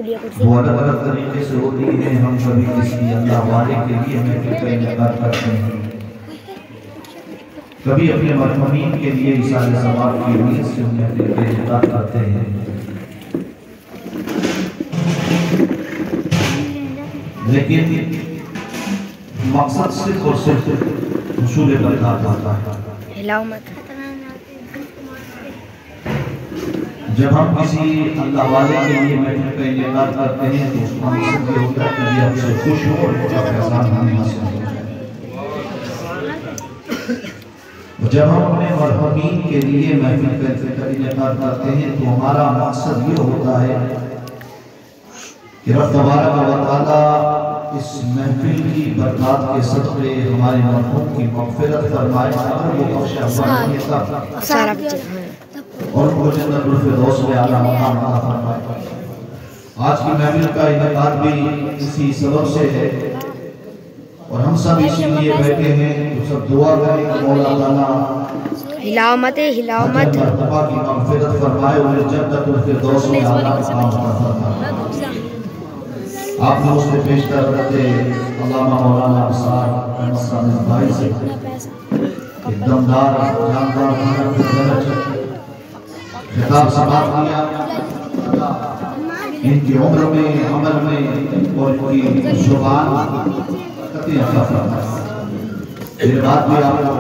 वो अलग अलग तरीके से होती है। हम कभी किसी अल्लाह वाले के लिए महफिल का इनेकाद करते हैं, कभी अपने मरहूमीन के लिए इसाले सवाब की नीयत से महफिल का इनेकाद करते हैं। लेकिन मकसद सिर्फ और सिर्फ हुसूल बरकत होता है। जब हम किसी अल्लाह वाले के लिए महफिल का इनेकाद करते हैं तो उसका मकसद ये होता है कि ये हमसे खुश हो और उसका फैज़ान हमें हासिल हो। जब हम अपने मरहूमीन के लिए महफिल का इनेकाद करते हैं तो हमारा मकसद ये होता है कि रब तबारक व तआला इस महफिल की बरकत के सदक़े हमारे मरहूम की मग़फ़िरत फरमाए और उनको जन्नतुल फ़िरदौस में आला मकाम अता फरमाए। आज की महफिल का इनेकाद भी इसी सबब से है और हम सब इसीलिए बैठे हैं तो सब दुआ करें कि मौला ताला हिलाओ मत मरतबा की मग़फ़िरत फरमाए और जन्नतुल फ़िरदौस में आला मकाम अता फरमाए। आप लोग उससे पेश कर रहे अल्लामा मौलाना अब्सार भाई से एक दमदार जानदार खिताब समाप्त किया। इनकी उम्र में, अमल में और इनकी जुबान कतई अता फरमाए। मेरे बाद भी आपको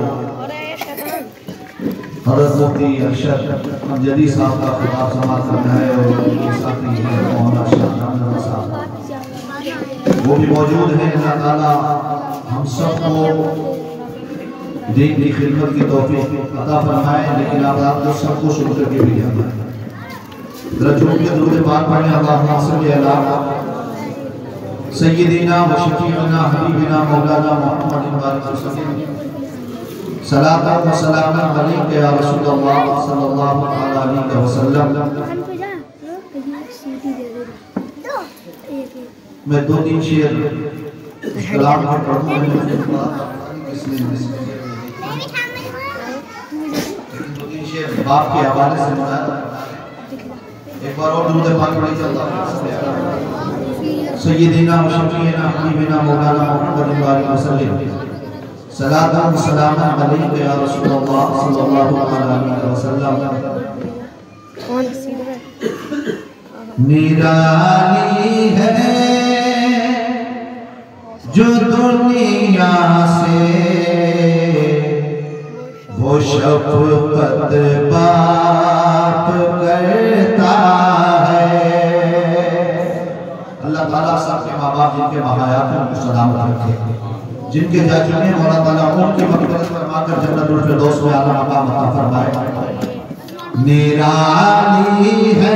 हज़रत मुफ्ती अरशद अमजदी साहब का खिताब समाप्त करना है और उनके साथी मौलाना शाह साहब वो भी मौजूद है। अल्लाह ताला हम सबको दीन की खिदमत की तौफीक अता फरमाए। लेकिन आप लोग सबको शुरू करके भी जाना है। रजूल के दुरूद पाक पढ़ें। अल्लाहुम्मा सल्ली अला सय्यिदिना व शफीअना हबीबिना मौलाना मुहम्मदिन व आलिहि वसल्लम सलातन व सलामन अलैका या रसूलल्लाह सल्लल्लाहु अलैहि वसल्लम। मैं 2-3 शेर कलाम में पढ़ूंगा बाप के हवाले से एक बार और दुरूद पाक पढ़ी चलता सय्यिदिना व शफीअना हबीबिना मौलाना मुहम्मदिन व आलिहि वसल्लम सलातन व सलामन अलैका या रसूलल्लाह सल्लल्लाहु अलैहि वसल्लम। निराली है जो दुनिया से वो शफ़क़त बाप करता है। अल्लाह ताला सबके माँ बाप जिनके महायात हैं उनको सलामत रखे, जिनके जा चुके हैं मौला ताला उनकी मग़फ़िरत फरमाकर जन्नतुल फ़िरदौस में आला मकाम अता फरमाए। निराली है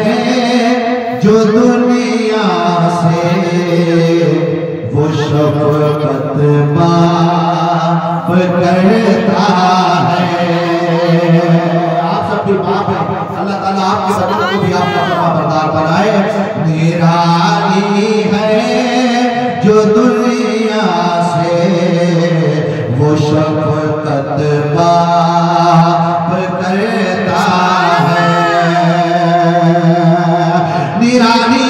जो दुनिया से वो शफ़क़त बाप करता है। आप सब भी बाप हैं, अल्लाह ताला आपके बच्चों को भी आपका फरमाबरदार बनाए। निराली है जो दुनिया से वो शफ़क़त बाप करता है। निराली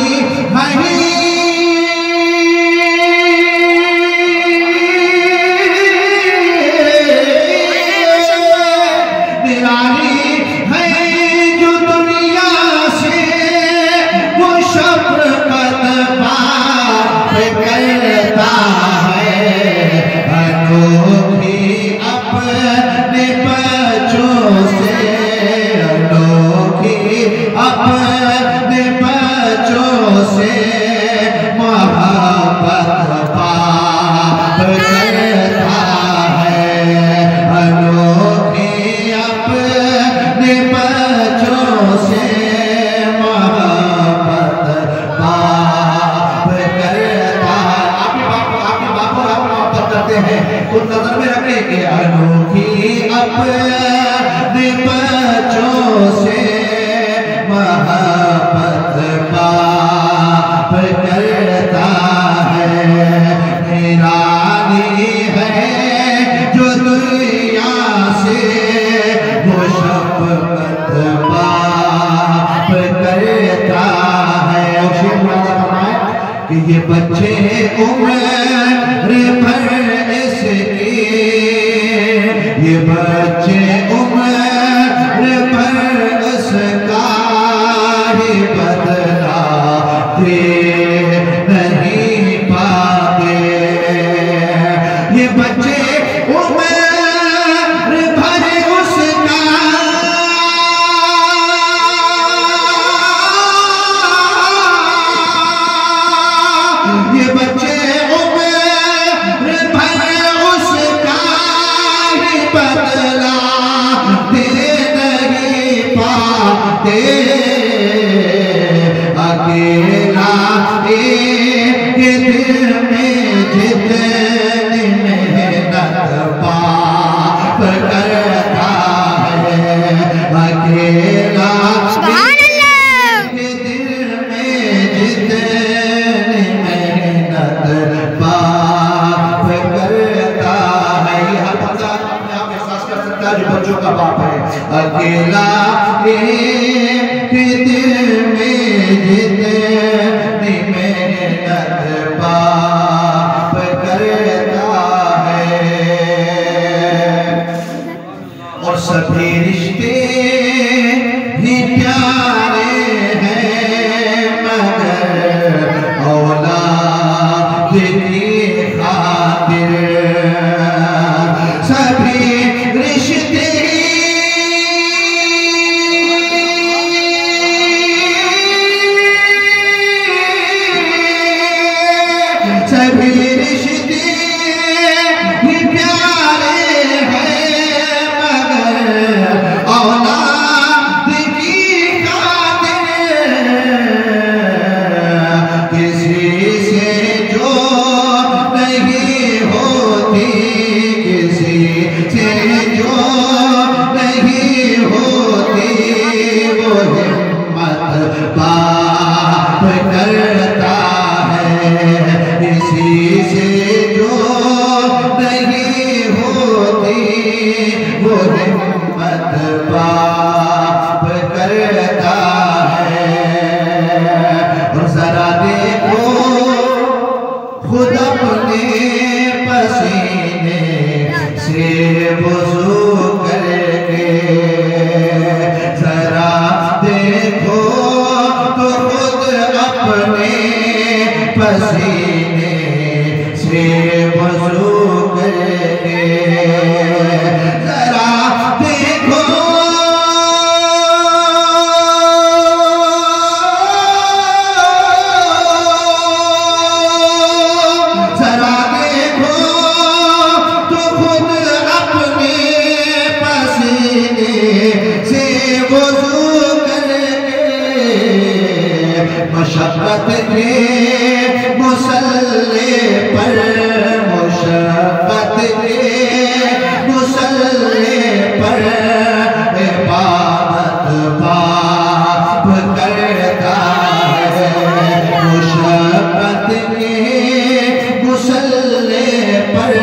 तो नजर में रखने के अनोखी अपने बच्चों से मोहब्बत बाप करता है। निराली है जो दुनिया से वो शफ़क़त बाप करता है। ये बच्चे उम्र भर इसके, ये बच्चे उम्र भर इसका ही बदला दे नहीं पाते। ये बच्चे उम्र भर उसका, ये बच्चे उम्र भर उसका ही बदला दे नहीं पाते। अकेला एक दिल में जितनी मेहनत पाप करता है, अकेला एक दिल में जितनी मेहनत पाप करता है। यहाँ पर अपने आप एहसास कर सकता है जो बच्चों का बाप है। अकेला एक दिल में जितनी मेहनत पाप करता है। और सभी रिश्ते ही प्यारे हैं मगर औलाद की खातिर, सभी रिश्ते सभी रिश्ते ही प्यारे हैं मगर औलाद की खातिर, किसी से जो नहीं होती, किसी से जो नहीं होती, वो हिम्मत बाप करता है। किसी से जो नहीं होती, वो हिम्मत बाप करता है। और जरा देखो खुद अपने पसीने से वुज़ू करके, जरा देखो तो खुद अपने पसीने से वुज़ू करके, जरा देखो जरा देखो तो खुद अपने पसीने से वुज़ू करके, मशक्क़त के मुसल्ले पर, मुशक्क़त के मुसल्ले पर इबादत बाप करता है। मुशक्क़त के मुसल्ले पर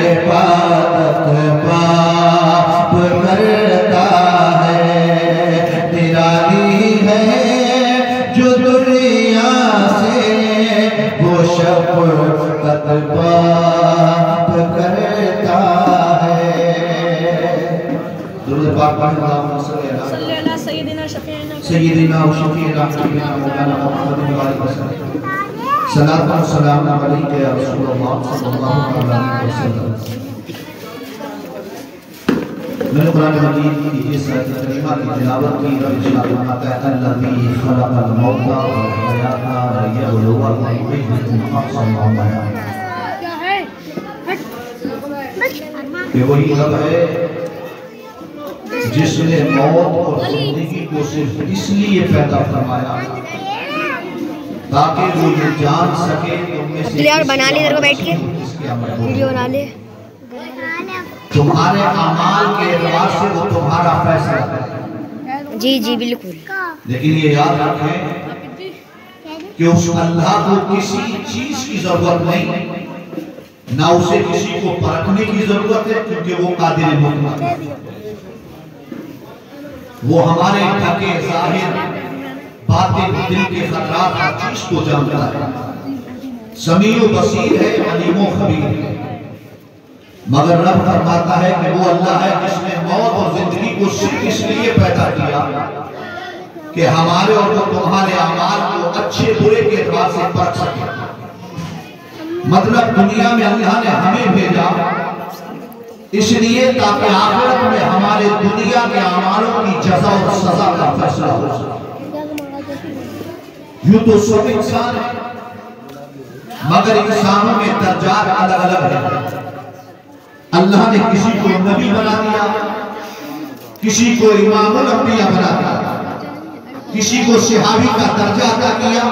इबादत बाप करता है। निराली है जो दुनिया से वो शफ़क़त बाप करता है। दुरूद पाक अल्लाहुम्मा सल्ली अला सय्यिदिना शफ़ीइना सय्यिदिना व शफ़ीइना मौलाना मुहम्मद वसल्लम। सलात व सलाम अलैका या रसूलल्लाह सल्लल्लाहु अलैहि वसल्लम। मैंने कुरान मजीद की इस आयत करीमा की तिलावत की और इरशाद फरमाता है अल्लज़ी खलक़ल मौता वल हयाता लियब्लुवकुम अय्युकुम अहसनु अमला। ये वही रब है जिसने मौत और जिंदगी को सिर्फ इसलिए पैदा फरमाया ताकि वो ये जान सके यार बना ले इधर को बैठ के वीडियो बना ले। तुम्हारे अमाल के एतबार से वो तुम्हारा फैसला है। जी जी बिल्कुल। लेकिन ये याद रखें कि उस अल्लाह को किसी चीज की जरूरत नहीं, ना उसे किसी को परखने की जरूरत है, क्योंकि वो कादिर मुतलक है। वो हमारे ढके जाहिर बातिन दिल के खतरात हर चीज को जानता है, समीओ बसीर है, अलीमो खबीर है। मगर रब फरमाता है कि वो अल्लाह है जिसने मौत और जिंदगी को सिर्फ इसलिए पैदा किया कि हमारे और वो तुम्हारे अमाल को अच्छे बुरे के एतबार से परख सके। मतलब दुनिया में अल्लाह ने हमें भेजा इसलिए ताकि आखिरत में हमारे दुनिया के अमालों की जज़ा और सजा का फैसला हो सके। यूं तो सब इंसान है मगर इंसानों में दर्जात अलग अलग है। अल्लाह ने किसी को नबी बना दिया, किसी को इमामुल अंबिया बना दिया, किसी को सहाबी का दर्जा अता किया,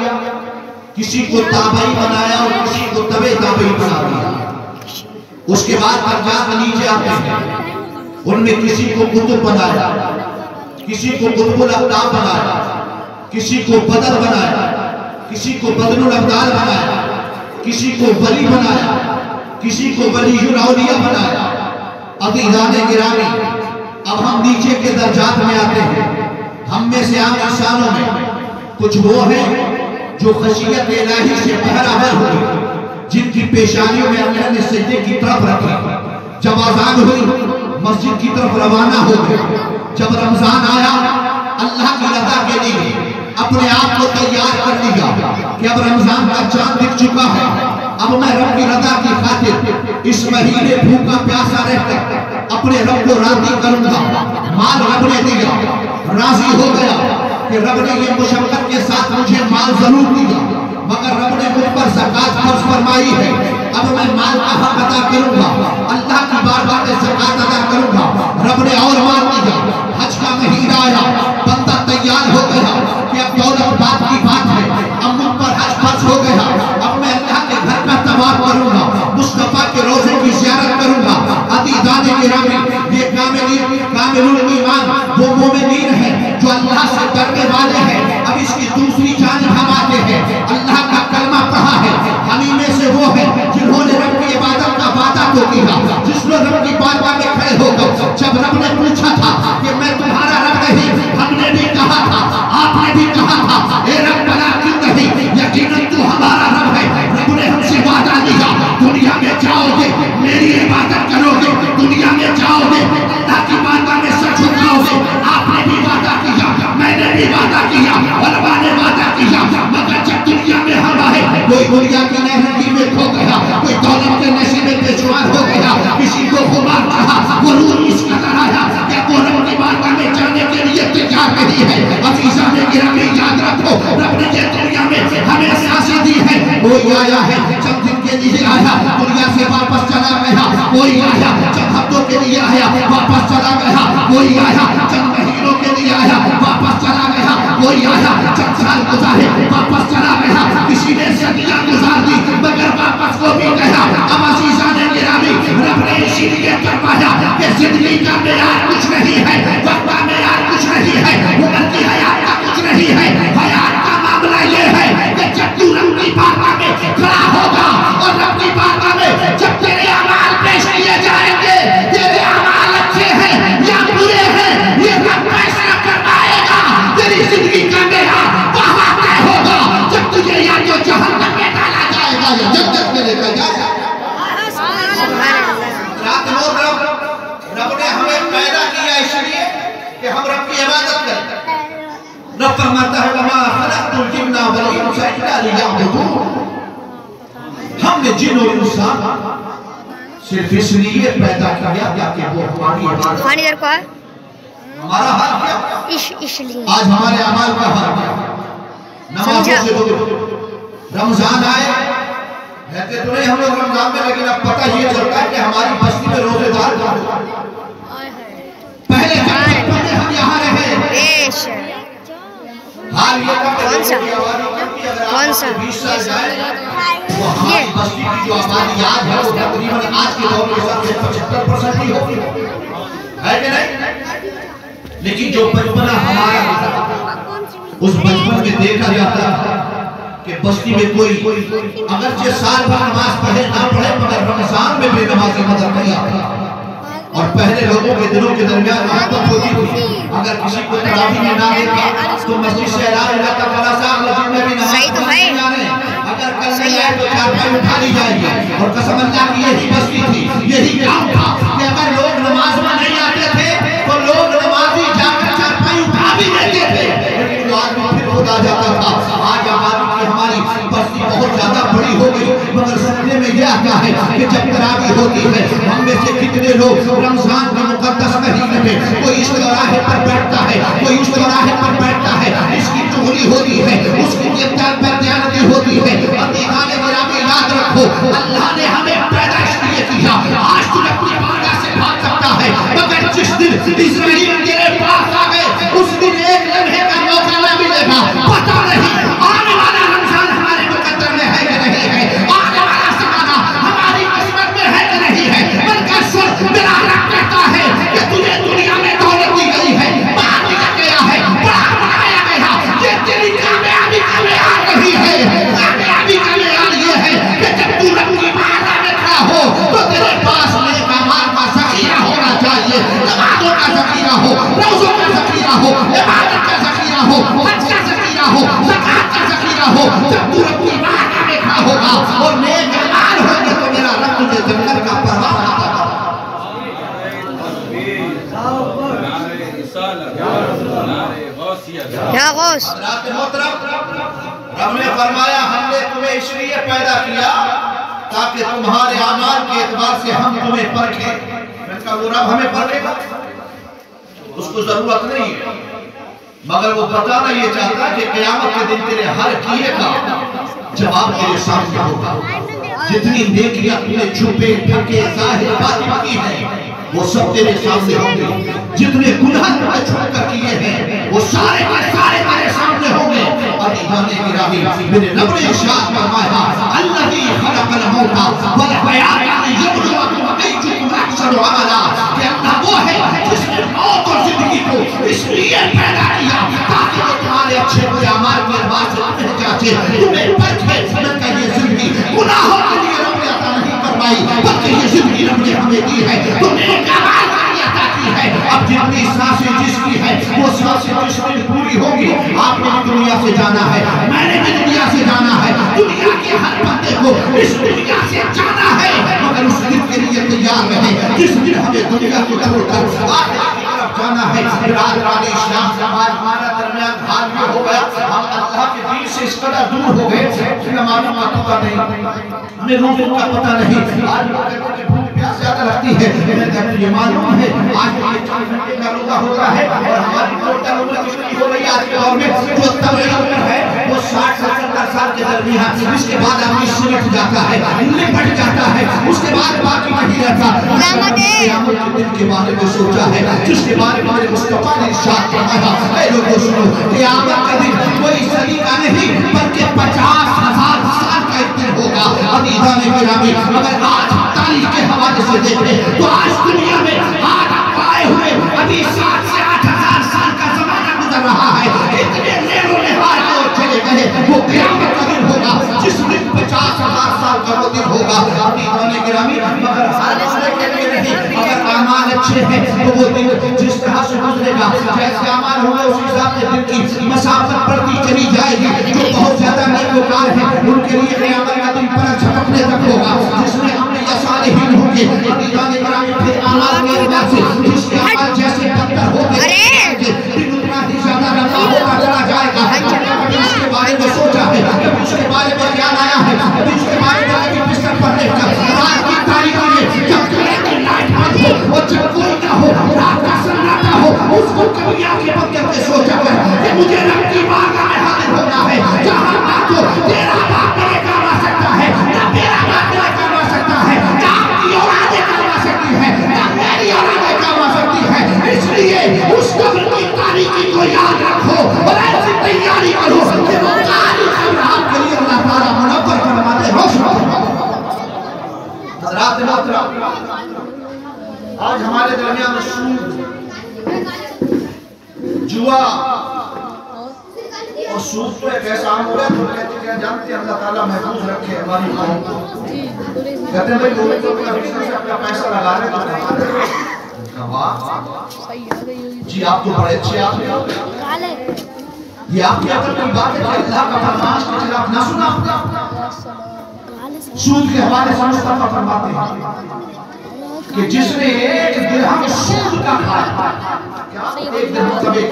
किसी को ताबई बनाया और किसी को तबे ताबई बना दिया। उसके बाद दर्जात नीचे आते हैं, उनमें किसी को कुतुब बनाया, किसी को कुतुबुल अक़ताब बनाया, किसी को बदर बनाया, किसी को बदरुल अब्दाल बनाया, किसी को वली बनाया, किसी को वलीयुल औलिया बनाया। अज़ीज़ाने गिरामी, अब हम नीचे के दर्जात में आते हैं। हम में से आम इंसानों में कुछ वो हैं जो खशियत इलाही से बहरावर हुए, जिनकी पेशानियों में अल्लाह ने सजदे की तरफ रखा। जब आजान हुई मस्जिद की तरफ रवाना हो गए। जब रमजान आया अल्लाह की रज़ा के लिए अपने आप को तैयार कर लिया कि अब रमजान का चांद दिख चुका है, अब मैं रब की रज़ा की खातिर इस महीने भूखा प्यासा रहकर अपने रब को राज़ी करूंगा। माल रब ने दिया, राजी हो गया कि रब ने ये मुशक्कत के साथ मुझे माल जरूर दिया, मगर रब ने मुझ पर ज़कात फर्ज फरमाई है। अब मैं माल का हक अदा करूंगा, अल्लाह की बारगाह में ज़कात अदा करूंगा। रब ने और माल दिया। हज का महीना आया, बंदा तैयार हो गया कि अब दौलत बात की बात है, अब मुझ पर हज फर्ज हो गया। अब मैं अल्लाह के घर का तवाफ करूंगा, मुस्तफा के रोजे की ज़ियारत करूंगा। अज़ीज़ाने गिरामी, ये कामिलुल ईमान वो मोमिनीन है जो अल्लाह से डरने वाले हैं। अब इसकी दूसरी जानिब हम आते हैं। अल्लाह का कलमा पढ़ा है, हम ही में से वो है जिन्होंने रब की इबादत का वादा तो किया, जिसने रब की बारगाह में खड़े होकर जब रब ने पूछा था कि मैं तुम्हारा रब नहीं, हमने भी कहा था, आपने भी कहा था, ए रब बना क्यों नहीं, यकीनन तू हमारा रब है। रब ने हमसे वादा लिया, दुनिया में जाओगे मेरी इबादत करोगे, दुनिया में जाओगे अल्लाह की बारगाह में सर झुकाओगे। आपने भी वादा किया, मैंने भी वादा किया, उलमा ने वादा किया, मगर जब दुनिया में हम आए कोई दुनिया की नेहमती में खो गया, कोई दौलत के नशे में बेजुबान हो गया, किसी को खुमार कहा, वो रूह इस कदर आया कि वो रब की बारगाह में जाने के लिए तैयार नहीं है। अज़ीज़ाने गिरामी, याद रखो रब ने ये दुनिया में हमें सांसें दी है। कोई आया है चंद दिन के लिए आया, दुनिया से वापस चला गया। कोई आया चंद हफ्तों के लिए आया, वापस चला गया। कोई आया चंद महीनों के लिए आया, वापस चला गया। कोई आया चंद साल गुजारे, वापस चला गया। किसी ने सदियां गुजार दी मगर वापस वो भी गया। अब अज़ीज़ाने गिरामी, रब ने इसीलिए करवाया कि जिंदगी का मेयार कुछ नहीं है, वक्त का मेयार कुछ नहीं है, उम्र की हयात का कुछ नहीं है। हयात का मामला ये है कि जब तू रब की बारगाह में खड़ा होगा और रब की बारगाह में जब तेरे अमाल पेश किए जाएंगे, तेरे अमाल अच्छे हैं या बुरे हैं, ये रब फैसला करवाएगा। तेरी जिंदगी का मेयार वहां तय होगा जब तुझे या तो जहन्नम में डाला जाएगा या जन्नत में लेकर जाएगा। रब ने हमें पैदा किया इसलिए कि हम रब की इबादत करें। रब फरमाता है वमा खलक़तुल जिन्ना वल इंसा इल्ला लियअबुदून। हमने जिन और इंसान सिर्फ इसलिए पैदा किया ताकि वो हमारी इबादत पानी इधर को है। हमारा हाल क्या इसलिए आज हमारे अमाल का हाल क्या? नमाज़ों से दूर। रमजान आए रहते तो नहीं हम लोग रमजान में, लेकिन अब पता ये चलता है कि हमारी बस्ती में रोजेदार पहले हम यहाँ रहे। हाल ये कौन सा 20 साल जाए वो हमारी बस्ती की जो आबादी आज है वो तकरीबन आज के दौर के हिसाब से 75% ही होगी, है कि नहीं? लेकिन जो बचपना हमारा उस बचपन में देखा जाता कि बस्ती में कोई अगरचे साल भर नमाज पढ़े ना पढ़े मगर रमजान में भी नमाजी मदद नहीं आता। और पहले लोगों के दिलों के दरमियान मोहब्बत होती थी। अगर किसी को तरावी में ना देखा तो मस्जिद से ऐलान होता था बड़ा साहब मस्जिद में भी नमाज पढ़ने जाने, अगर कल नहीं आए तो चारपाई उठा ली जाएगी। और कसम अल्लाह की यही बस्ती थी, यही गांव था कि अगर लोग नमाज में नहीं आते थे तो लोग नमाजी जाकर चारपाई उठा भी लेते थे, लेकिन वो आदमी फिर खुद आ जाता था। आज आबादी की हमारी बस्ती बहुत ज्यादा बड़ी हो गई, मगर सपने में यह आता है कि जब तरावी होती है हम में से कितने लोग रमजान के मुकद्दस महीने में कोई इस चौराहे पर बैठता है, कोई उस चौराहे पर बैठता है, इसकी चुगली होती है, उसकी बेत्यानती होती है। अतीकाने गिरामी याद रखो, अल्लाह ने हमें पैदा इसलिए किया, आज तुम अपनी बारगाह से भाग सकता है, मगर जिस दिन इस्राएल तेरे पास आ गए उस दिन एक लम्हे का मौका न मिलेगा। पता नहीं आने वाला रमजान हमारे मुकद्दर में है कि नहीं है, आने वाला ज़माना हमारी किस्मत में है कि नहीं है। बल्कि सुन, मेरा रब कहता है कि तुझे दुनिया में दौलत दी गई है, बाहर निकल गया है, बड़ा बनाया गया, ये तेरी कामयाबी का मेयार नहीं है। कामयाबी का मेयार ये है कि जब तू रब की बारगाह में खड़ा हो तो तेरे पास नेक अमाल का ज़ख़ीरा होना चाहिए, नमाज़ों का ज़ख़ीरा हो, रोज़ों का ज़ख़ीरा हो, इबादत का ज़ख़ीरा हो, हज का ज़ख़ीरा हो, ज़कात का ज़ख़ीरा हो। जब तू रब की बारगाह में खड़ा होगा और नेक अमाल होंगे तो मेरा रब तुझे जन्नत का परवाना अता करेगा। रब ने फरमाया हमने तुम्हें इसलिए पैदा किया ताकि तुम्हारे अमाल के एतबार से हम तुम्हें परखें। वो रब हमें परखेगा, उसको जरूरत नहीं है, मगर वो बताना ये चाहता कि क़यामत के दिन तेरे हर किए का जवाब तेरे सामने होगा। जितनी नेकियां तूने छुपे ढके ज़ाहिर बातिन की हैं वो सब तेरे सामने होंगे, जितने गुनाह तूने छुपकर किए हैं वो सारे के सारे तेरे सामने होंगे। अदीदाने गिरामी मेरे रब ने इरशाद फरमाया अल्लज़ी खलक़ल मौता वल हयाता लियब्लुवकुम अय्युकुम अहसनु अमला, कि अल्लाह वो है जिसने मौत और जिंदगी को इसलिए पैदा किया ताकि वो तुम्हारे अच्छे बुरे अमाल के एतबार से तुम्हें जांचे, तुम्हें परखे। ये जिंदगी गुनाहों के लिए रब ने अता नहीं करवाई, बल्कि ये जिंदगी रब ने हमें दी है, तुम्हें कमाल की अता की है। अब जितनी सांसें जिसकी है वो सांसें जिस दिन पूरी होगी आपने भी दुनिया से जाना है, मैंने भी दुनिया से जाना है, दुनिया के हर बंदे को इस दुनिया से जाना है, मगर उस दिन के लिए तैयार रहे जिस दिन हमें दुनिया को छोड़कर आखिरत की तरफ जाना है। रात वाले इस्लाम समाज हमारा दरमियान भाग में हो गया, हम अल्लाह के दीन से इस कदर दूर हो गए कि हमारा पता नहीं, हमें रोज़ का पता नहीं। आज लोग भूख प्यास ज्यादा लगती है, ये मालूम है आज 4 घंटे का रोजा होता है और हमारी टोटल उम्र कितनी हो रही है आज के दौर में, जो तबलीग उम्र है वो 60 से 70 साल के दरमियान, उसके बाद आदमी सिमट जाता है, निपट जाता है, उसके बाद बाकी नहीं रहता। क़यामत के दिन के बारे में सोचा है जिसके बारे में मुस्तफा ने इरशाद फरमाया, ऐ लोगों सुनो, क़यामत का दिन कोई सदी का नहीं बल्कि 50,000 साल का एक दिन होगा। अदीदाने गिरामी अगर आज तारीख के हवाले से देखें तो आज दुनिया में आज आए हुए अभी 7 से 8,000 साल का ज़माना गुजर रहा है, इतने नेरों नेहार और चले गए। वो क़यामत का दिन होगा जिस दिन 50,000 साल का वो दिन होगा। अदीदाने गिरामी मगर हालत के लिए नहीं, अगर अमाल अच्छे हैं तो वो दिन जिस तरह से गुजरेगा, जैसे अमाल होंगे उस हिसाब से दिन की मसाफत बढ़ती चली जाएगी। जो बहुत ज्यादा नेककार हैं उनके लिए क़यामत का दिन पर झपकने तक होगा, जिसमें हमने या सालिहीन होंगे। अदीदाने गिरामी फिर अमाल के एतबार से जिसके अमाल जैसे पत्थर होंगे दिन उतना ही ज्यादा लंबा होता चला जाएगा। उसके बारे में सोचा है, उसके बारे में ख्याल आया है, उसके बारे में कभी बिस्तर पर लेकर रात की तारीकी में जब लाइट बंद हो और जब कोई ना हो, रात का सन्नाटा हो, उसको कभी आंखें बंद करके सोचा है कि मुझे रब की बारगाह में हाजिर होना है, जहां ना तो तेरा बाप मेरे काम आ सकता है, ना मेरा बाप मेरे काम आ सकता है, ना आपकी औलादें काम आ सकती है, ना मेरी औलादें काम आ सकती है। इसलिए उस कब्र की तारीकी को याद रखो और ऐसी तैयारी करो कि वो तारीख आपके लिए अल्लाह ताला मुनव्वर फरमा दे, रोशन रात आज हमारे दरमियान सूद, जुआ और सूद तो एक ऐसा आम हो गया तो कहते हैं जानते हैं अल्लाह ताला महफूज रखे हमारी कौम को। कहते हैं भाई लोग तो अपना बिजनेस से अपना पैसा लगा रहे हैं, जी आप तो बड़े अच्छे आप ये आपकी अकल की बात है कि अल्लाह का फरमान के खिलाफ ना सुना। सूद के हवाले से मुस्तफा फरमाते हैं कि जिसने एक दिरहम सूद का खाया, क्या एक दिरहम कभी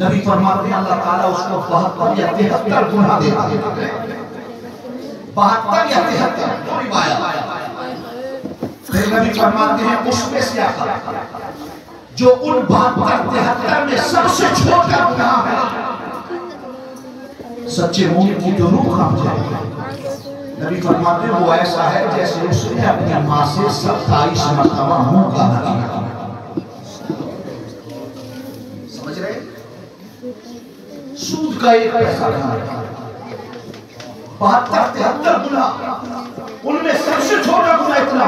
नबी फरमाते हैं अल्लाह ताला उसको 72 या 73 गुना देता है। 72 या 73 थोड़ी बात। फिर नबी फरमाते हैं उसमें से आता जो उन 72-73 में सबसे छोटा गुनाह है, सच्चे मोमिन की तो रूह कांप जाएगी। नबी फरमाते हैं वो ऐसा है जैसे उसने अपनी मां से 27 मरतबा मुंह काला किया। समझ रहे? सूद का एक पैसा था 72-73 गुना, उनमें सबसे छोटा गुना इतना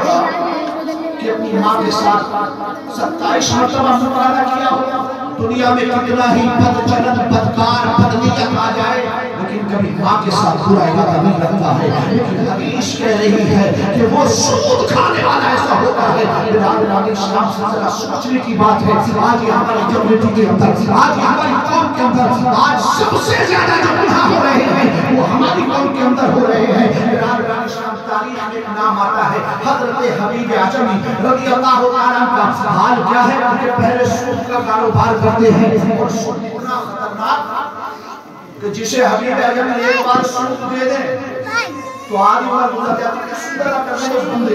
कि अपनी मां के साथ 27 मरतबा मुकाबला किया हो। दुनिया में कितना ही बदचलन बदकार बदनीयत आ जाए, लेकिन कभी मां के साथ बुरा इरादा नहीं रखता है। लेकिन हदीस कह रही है कि वो सूद खाने वाला ऐसा होता है। इस्लाम से जरा सोचने की बात है। आज हमारी कम्युनिटी के अंदर, आज हमारी कौम के अंदर आज सबसे ज्यादा जो गुनाह हो रहे हैं वो हमारी कौम के अंदर हो रहे हैं। तारीख में एक नाम आता है हजरत हबीब आजमी रज़ी अल्लाह तआला का। हाल क्या है कि पहले सूद का कारोबार करते हैं और सूद इतना खतरनाक कि जिसे हबीब आजमी एक बार सूद दे दे तो आधी बार गुजर जाती है। सूद अदा करने उस बंदे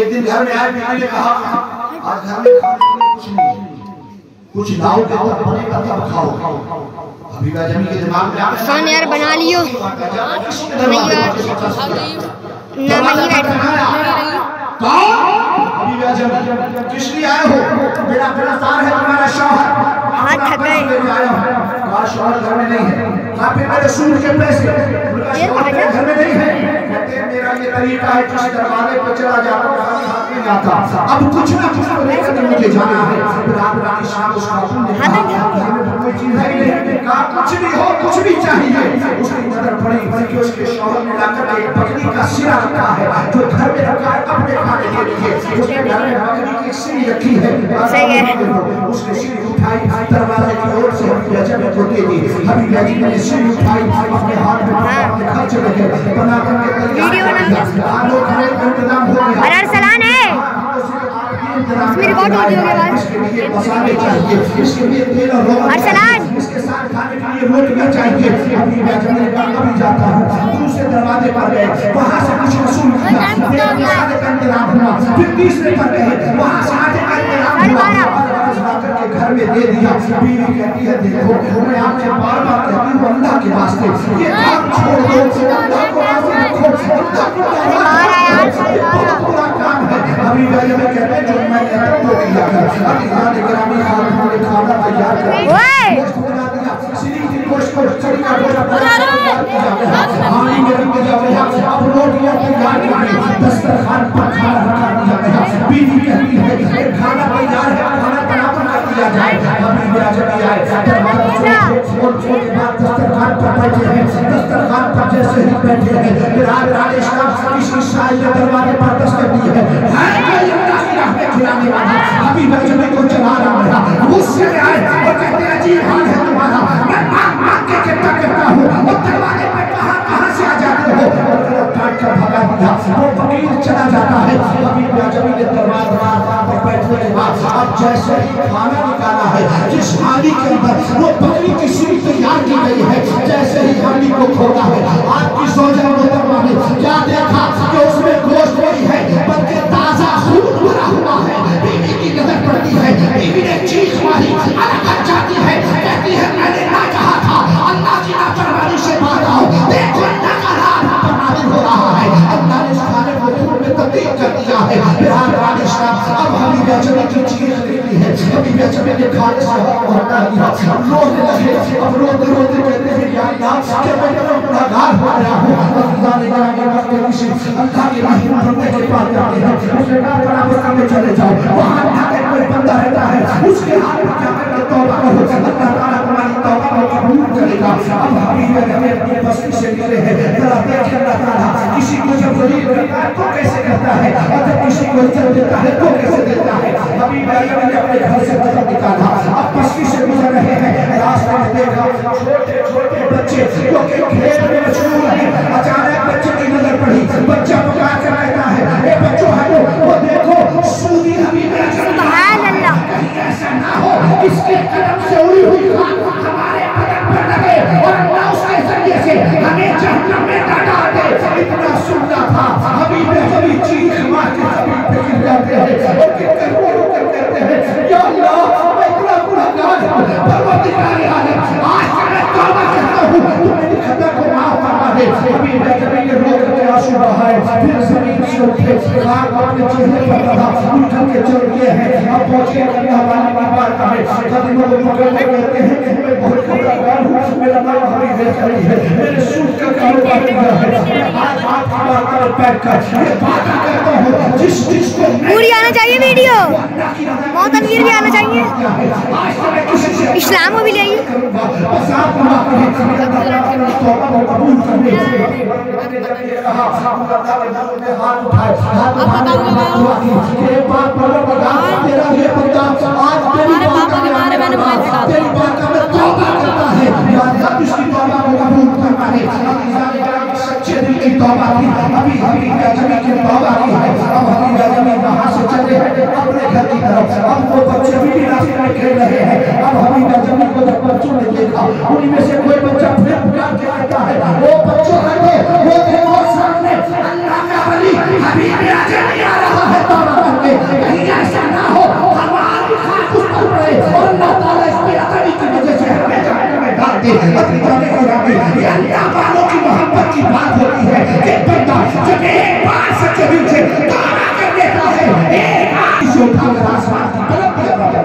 एक दिन घर में आए, बीवी ने कहा आज घर में खाने के लिए कुछ नहीं, कुछ लाओ के तब बनेगा तब खाओ। हबीबा जमी के दिमाग में खान यार बना लियो ना, वही बैठ हबीबा जमी किस लिए आए हो? मेरा गिरफ्तार है तुम्हारा शौहर, हाथ थक गए। तुम्हारा शौहर घर में नहीं है। कहाँ पे मेरे सूद के पैसे? घर में नहीं है। मेरा ये तरीका है किसी दरवाजे पे चला जाता हूं, हाथ नहीं आता। अब कुछ ना कुछ तो लेकर मुझे जाना है। रात रात शाम उसका कोई चीज है नहीं, कहा कुछ भी हो कुछ भी चाहिए। उसकी नजर पड़ी कि उसके शौहर ने लाकर एक बकरी का सिरा रखा है जो घर में रखा है अपने खाने के लिए। उसने घर में बकरी की सिरी रखी है, उसने सिरी उठाई दरवाजे की ओर से हबीब आजम को दे दी। हबीब आजम ने सिरी उठाई अपने हाथ में अपने घर चले गए बना करके वीडियो बना इंतजाम हो गया। अरसलान है इसमें रिकॉर्ड होती होगी आवाज। मसाले चाहिए, इसके लिए तेल और अरसलान इसके साथ खाने के लिए रोटियां चाहिए। अभी मैं जमीन पर कभी जाता हूं, दूसरे दरवाजे पर गए, वहां से कुछ वसूल किया, फिर मसाले का इंतजाम हुआ, फिर तीसरे पर गए, वहां से आटे का इंतजाम हुआ, करके घर में दे दिया। बीवी कहती है देखो मैं आपसे बार-बार कहती हूं अल्लाह के वास्ते ये काम छोड़ दो, अल्लाह को राजी रखो, अल्लाह को पूरा काम है। अभी मैं कहते हैं जो मैं कहता हूं वो किया कर। अभी खाने ग्रामी खाना तैयार कर गोश्त बना दिया, सीरी की गोश्त को छड़ी का गोश्त बना दिया, हांडी में रख दिया गया, अब रोटियां तैयार कर दी, दस्तरखान पर खाना रखा दिया गया। बीवी कहती है खाना तैयार है, खाना बराबर कर दिया जाए। अभी भी आज भी आए दरबार में और के बाद दस्तरखान पर बैठे हैं। दस्तरखान पर जैसे ही बैठे हैं रात रात इस्लाम किसी शाही के दरवाजे पर दस्तक दी है खिलाने वाला अभी बच्चे को चला रहा है। गुस्से में आए और कहते हैं अजीब हाल है तुम्हारा, मैं मांग के कहता हूँ और दरवाजे पे कहां से आ जाते हो और फिर काट कर भगा दिया। वो फकीर चला जाता है। अभी जमीन के दरबार पर बैठने के बाद अब जैसे ही खाना निकाला है जिस हांडी के अंदर वो बकरी की सीरी तैयार की गई है, जैसे ही हांडी को खोला है आपकी सोचा मोहतरमा ने क्या देखा कि उसमें गोश्त नहीं है बल्कि ताजा खून भरा हुआ है। बीवी की नजर पड़ती है, बीवी ने चीख मारी, अलग जाती है, कहती है मैंने ना कहा था अल्लाह की नाफरमानी से बात आओ, देखो अल्लाह का नाफरमानी हो रहा है। अल्लाह ने इस खाने को खून में तब्दील कर दिया है। अब हबीब आजम की चीख निकली है, हबीब आजम ने खाने से हटा दिया, रोने लगे। अब रोते रोते कहते हैं या अल्लाह कि मैं गुनहगार हो गया हूं। अल्लाह ने कहा कि वक्त किसी अल्लाह के रहम बंदे के पास जाते हैं, उसने कहा बराबर में चले जाओ, वहां अल्लाह का कोई बंदा रहता है, उसके हाथ में जाकर के तौबा करो, अल्लाह ताला तुम्हारी तौबा को कबूल करेगा। अब हबीब आजम अपनी बस्ती से निकले हैं, जरा देखिए अल्लाह ताला देता है, और जब किसी को इज्जत देता है तो कैसे देता है। हबीब अकरम ने अपने घर से कदम निकाला, अब बस्ती से गुजर रहे हैं, रास्ते में देखा छोटे छोटे बच्चे जो कि खेल में मशगूल हैं। अचानक बच्चे की नजर पड़ी, बच्चा पुकार कर कहता है, ए बच्चों हटो, वो देखो सूदी हबीब अकरम। सुभान अल्लाह। ऐसा ना हो इसके कदम से उड़ी हुई खाक हमारे बदन पर लगे और अल्लाह उसके जरिए से हमें जहन्नम में डाल दे। इतना सुनना था, हबीब कभी चीख मार के जमीन पे गिर जाते हैं और गिरकर रो कर कहते हैं, या अल्लाह मैं इतना गुनहगार हूं, परवरदिगार आलम आज मैं तौबा करता हूं, तू मेरी खता को माफ फरमा दे। हबीब कभी के रो कर आंसू बहाए, फिर जमीन से उठे, खाक अपने चेहरे पर लगा, उठ के चल दिए हैं। अब पहुंचे अल्लाह वाली की बात है, कदमों को पकड़ते कहते हैं, मैं बहुत गुनहगार हूं, मेरा नाम हबीब अकरम है, मेरे सूट का कारोबार किया है, आज आप हमारे पैक कर ये बात करता हूं जिसको पूरी आना चाहिए वीडियो, बहुत अमीर भी आना चाहिए, इस्लाम को भी ले आइए। सच्चे दिल की तौबा की, अभी हबीब अकरम की तौबा की है। अब हबीब अकरम वहां से चले अपने घर की तरफ, अब वो बच्चे भी रास्ते में खेल रहे हैं। अब हबीब अकरम को जब बच्चों ने देखा, उन्हीं में से कोई बच्चा फिर पुकार के कहता है, वो बच्चों हटो, वो देखो सामने अल्लाह का वली हबीब अकरम आ रहा है तौबा करके, कहीं ऐसा ना हो हमारी खाक उस पर पड़े और अल्लाह ताला इसकी अकली की वजह से हमें जहन्नम में डाल दे। अपनी जाने को राजी, ये अल्लाह वालों की मोहब्बत की बात होती है कि बंदा जब एक बार सच्चे दिल से तौबा कर लेता है, एक हाथ से उठाकर आसमान की तरफ बढ़ता है।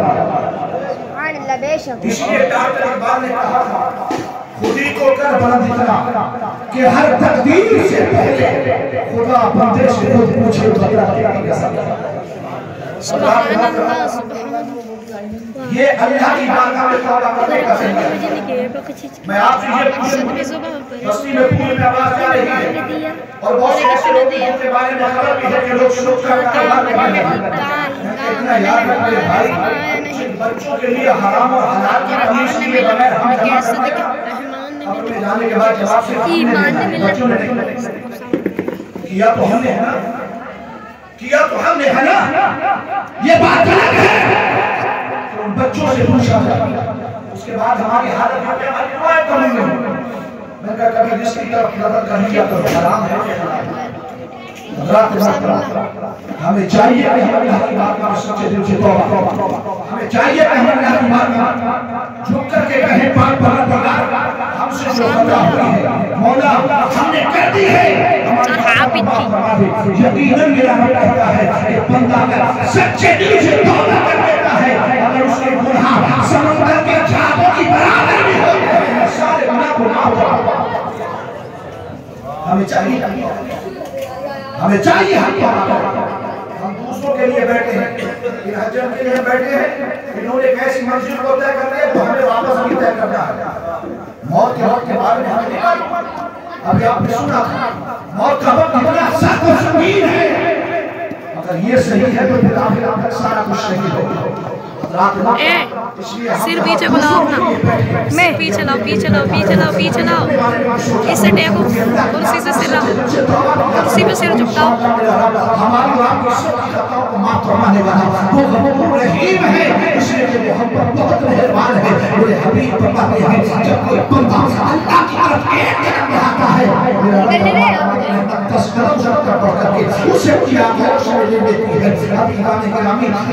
सुभान अल्लाह। बेशक इसलिए डॉक्टर इकबाल ने कहा था, खुदी को कर बुलंद इतना कि हर तकदीर से पहले खुदा बंदे से खुद पूछे बता सुभान अल्लाह, सुभान ये अल्लाह की बारगाह में तौबा करने का है। मैं आपसे ये पूछूं, बस्ती में पूरी में आवाज आ रही है और बहुत से ऐसे लोग के बारे में खबर भी है कि लोग शुरू का कारोबार कर रहे हैं। इतना याद रखिए भाई, बच्चों के लिए हराम और हलाल की तमीज किए बगैर हम जमा अपने जाने के बाद जवाब से बच्चों ने किया तो हमने है ना, किया तो हमने है ना, ये बात अलग है। बच्चों से पूछा जाए, उसके बाद हमारी हालत मैंने कहा कभी जिसकी तरफ नजर कर लिया तो हराम है। रात हमें चाहिए कि हम अल्लाह की बात में सच्चे दिल से तौबा, हमें चाहिए कि हम अल्लाह की बात में झुक करके कहें, पाक परवरदिगार हमसे जो खता हुई है मौला हमने कर दी है, यकीनन मेरा रब कहता है कि बंदा अगर सच्चे दिल से तौबा कर लेता है, अगर उसके गुनाह समंदर के झागों की बराबर भी हो जाए, सारे गुनाह को माफ कर। हमें चाहिए हम दूसरों के लिए बैठे हैं, इन हजर के लिए बैठे हैं, इन्होंने एक ऐसी मंजिल को तय कर दिया तो हमें वापस नहीं तय करना है। मौत के बारे में हमें नहीं मालूम, अभी आपने सुना मौत का वक्त इतना सख्त और संगीन है, अगर ये सही है तो फिर आखिर सारा कुछ सही होगा। सिर पीछे बुलाओ अपना, मैं पीछे लाओ पीछे लाओ पीछे लाओ पीछे लाओ, इससे टेको, कुर्सी से सिर लाओ, कुर्सी पे सिर झुकाओ।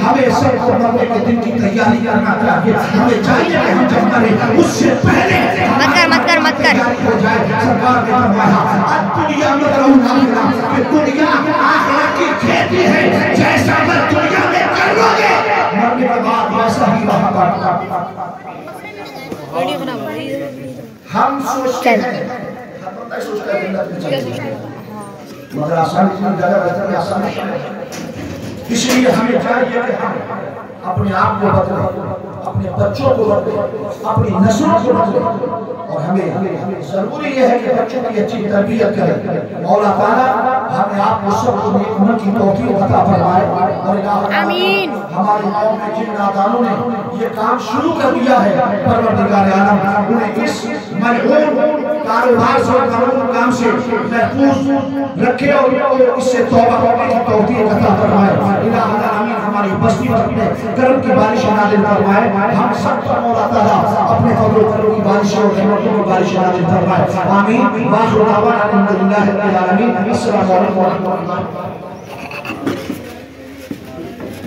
हमें सबको मरने के दिन की तैयारी करना चाहिए, हमें चाहिए कि हम जब मरें उससे पहले मत कर हो जाए। सरकार ने फरमाया दुनिया में रहूंगा कि दुनिया आखिरत की खेती है, जैसा मैं दुनिया में कर लोगे मरने के बाद वैसा ही रहेगा। हम सोचते हैं मगर आसानी से जगह आसानी, इसलिए हमें चाहिए कि हम अपने आप को बदले, अपने बच्चों को बदले, अपनी नस्लों को बदले। और हमें जरूरी यह है कि बच्चों की अच्छी तरबियत करें। मौला ताला हमें आपको सबको नेक की तौफीक अता फरमाए। और आमीन। हमारे कौम में जिन नादानों ने ये काम शुरू कर दिया है, परवरदिगार आलम उन्हें इस मलऊन कारोबार से और मलऊन काम से महफूज रखे और इससे तौबा करने की तौफीक अता फरमाए। इलाही आमीन। हमारी बस्ती पर अपने करम की बारिश नाज़िल फरमाए। हम सब पर मौला ताला अपने फज़ल व करम की बारिश और रहमतों की बारिश नाज़िल फरमाए। आमीन। वाखिर दावाना अल्हम्दुलिल्लाहि रब्बिल आलमीन। अस्सलामु अलैकुम व रहमतुल्लाह।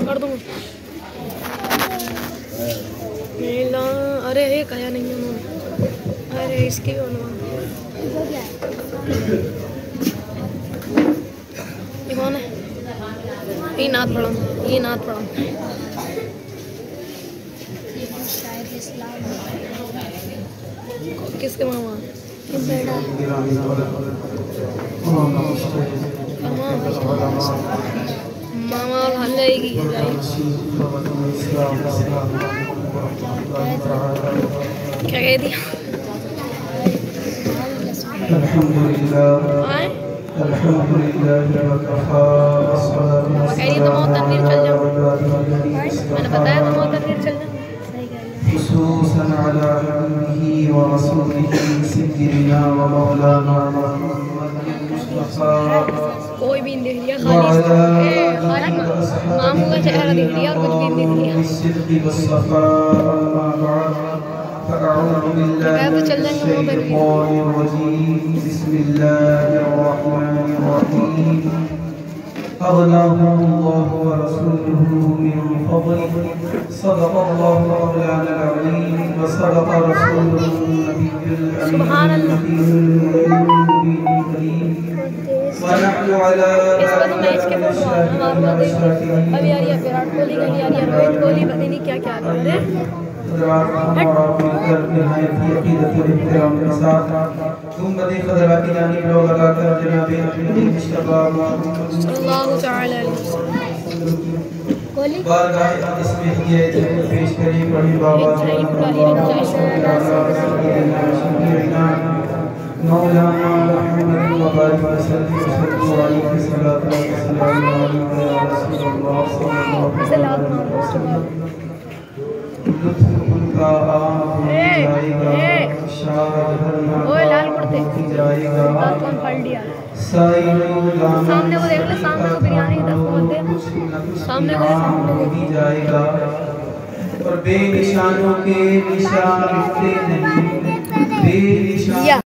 कर दूँ नीला। अरे ये कहा नहीं उन्होंने। अरे इसकी भी बनवा। ये कौन है? ये नाथ पढ़ा, ये नाथ पढ़ा। किसके मामा? मामा भाग जाएगी। क्या कह दिया? तो बहुत तनवीर चल जाओ। मैंने बताया तो बहुत तनवीर चल जाओ। खुसूसन अला हबीबिही व रसूलिही सय्यिदिना व मौलाना मुहम्मद मुस्तफा कोई भी नहीं दिख रहा, खाली मामू का चेहरा दिख रहा और कुछ भी नहीं दिख रहा। तो चल जाएंगे वो पर भी। बिस्मिल्लाहिर्रहमानिर्रहीम। अग़नाहुल्लाहु व रसूलुहु मिन फ़ज़लिहि। सदक़ल्लाहु मौलाना अल-अज़ीम व सदक़ रसूलुहुन नबियुल अमीन। सुभान अल्लाह। व अला इसको तो मैच के फोटो अभी आ रही है विराट कोहली का, आ रही है रोहित कोहली, पता नहीं क्या क्या आ रहा है। मौलाना मुहम्मद व बारिक वसल्लम अलैहि सल्लल्लाहु ओए लाल कुर्ते कौन पढ़ लिया? सामने को देख ले, सामने को बिरयानी की तरफ मत दे, सामने को जाएगा और बेनिशानों के निशान मिटते नहीं, बेनिशान